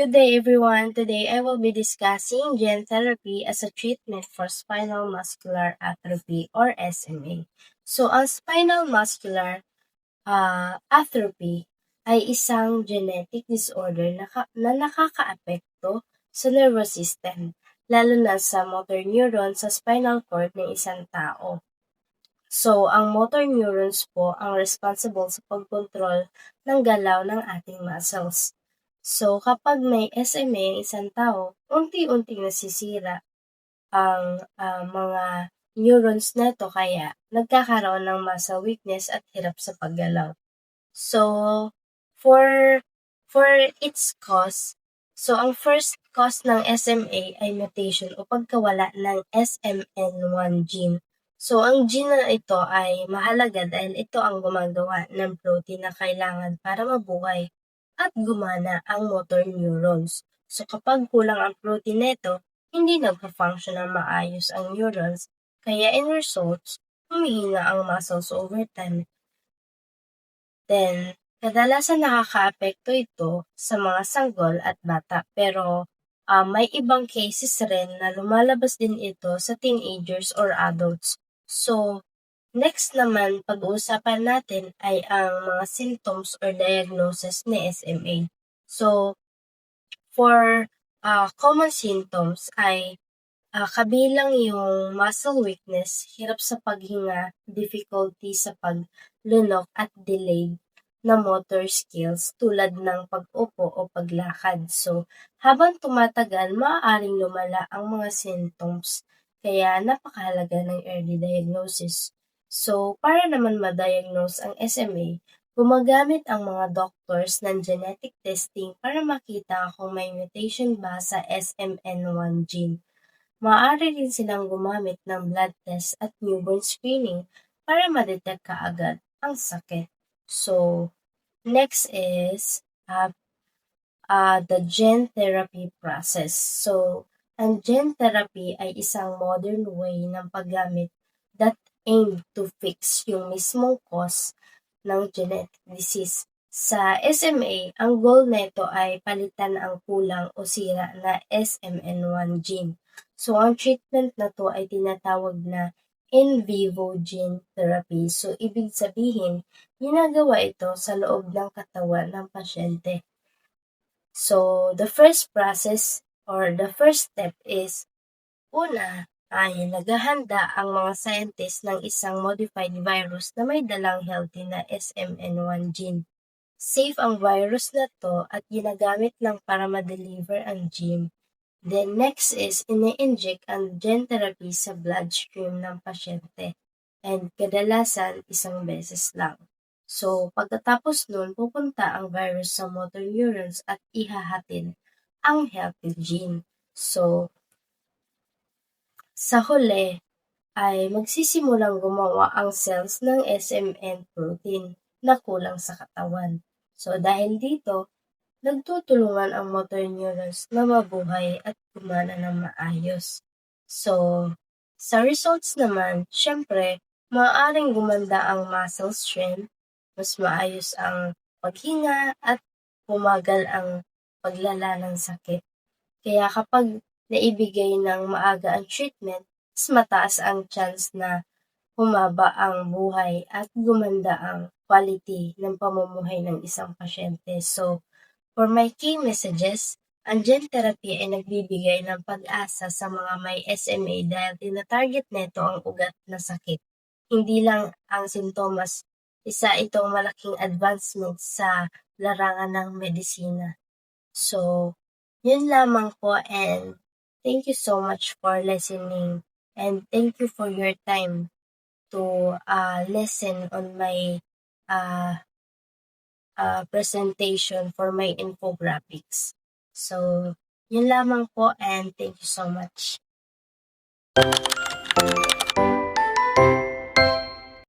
Good day, everyone. Today I will be discussing gene therapy as a treatment for spinal muscular atrophy or SMA. So, ang spinal muscular atrophy ay isang genetic disorder na nakakaapekto sa nervous system, lalo na sa motor neuron sa spinal cord ng isang tao. So, ang motor neurons po ang responsible sa pagkontrol ng galaw ng ating muscles. So, kapag may SMA ang isang tao, unti-unting nasisira ang mga neurons nito kaya nagkakaroon ng muscle weakness at hirap sa paggalaw. So, for its cause, so ang first cause ng SMA ay mutation o pagkawala ng SMN1 gene. So, ang gene na ito ay mahalaga dahil ito ang gumagawa ng protein na kailangan para mabuhay at gumana ang motor neurons. So, kapag kulang ang protein nito, hindi nagpa-function ng maayos ang neurons, kaya in results, humihina ang muscles over time. Then, kadalasan nakakaapekto ito sa mga sanggol at bata, pero may ibang cases rin na lumalabas din ito sa teenagers or adults. So, next naman, pag-uusapan natin ay ang mga symptoms or diagnosis ni SMA. So, for common symptoms ay kabilang yung muscle weakness, hirap sa paghinga, difficulty sa paglunok at delayed na motor skills tulad ng pag-upo o paglakad. So, habang tumatagal, maaaring lumala ang mga symptoms, kaya napakahalaga ng early diagnosis. So, para naman ma-diagnose ang SMA, gumagamit ang mga doctors ng genetic testing para makita kung may mutation ba sa SMN1 gene. Maaari rin silang gumamit ng blood test at newborn screening para ma-detect kaagad ang sakit. So, next is the gene therapy process. So, ang gene therapy ay isang modern way ng paggamit that aim to fix yung mismong cause ng genetic disease. Sa SMA, ang goal nito ay palitan ang kulang o sira na SMN1 gene. So, ang treatment na to ay tinatawag na in vivo gene therapy. So, ibig sabihin, ginagawa ito sa loob ng katawan ng pasyente. So, the first process or the first step is, una, ay naghahanda ang mga scientist ng isang modified virus na may dalang healthy na SMN1 gene. Safe ang virus na to at ginagamit lang para ma-deliver ang gene. Then next is ini-inject ang gene therapy sa bloodstream ng pasyente. And kadalasan, isang beses lang. So, pagkatapos nun, pupunta ang virus sa motor neurons at ihahatid ang healthy gene. So, sa huli, ay magsisimulang gumawa ang cells ng SMN protein na kulang sa katawan. So, dahil dito, nagtutulungan ang motor neurons na mabuhay at gumana ng maayos. So, sa results naman, syempre, maaaring gumanda ang muscle strength, mas maayos ang paghinga at pumagal ang paglala ng sakit. Kaya kapag naibigay ng maaga ang treatment, mas mataas ang chance na humaba ang buhay at gumanda ang quality ng pamumuhay ng isang pasyente. So, for my key messages, ang gene therapy ay nagbibigay ng pag-asa sa mga may SMA dahil tina-target nito ang ugat na sakit. Hindi lang ang sintomas, isa itong malaking advancement sa larangan ng medisina. So, yun lamang po, and thank you so much for listening and thank you for your time to listen on my presentation for my infographics. So, yun lamang po, and thank you so much.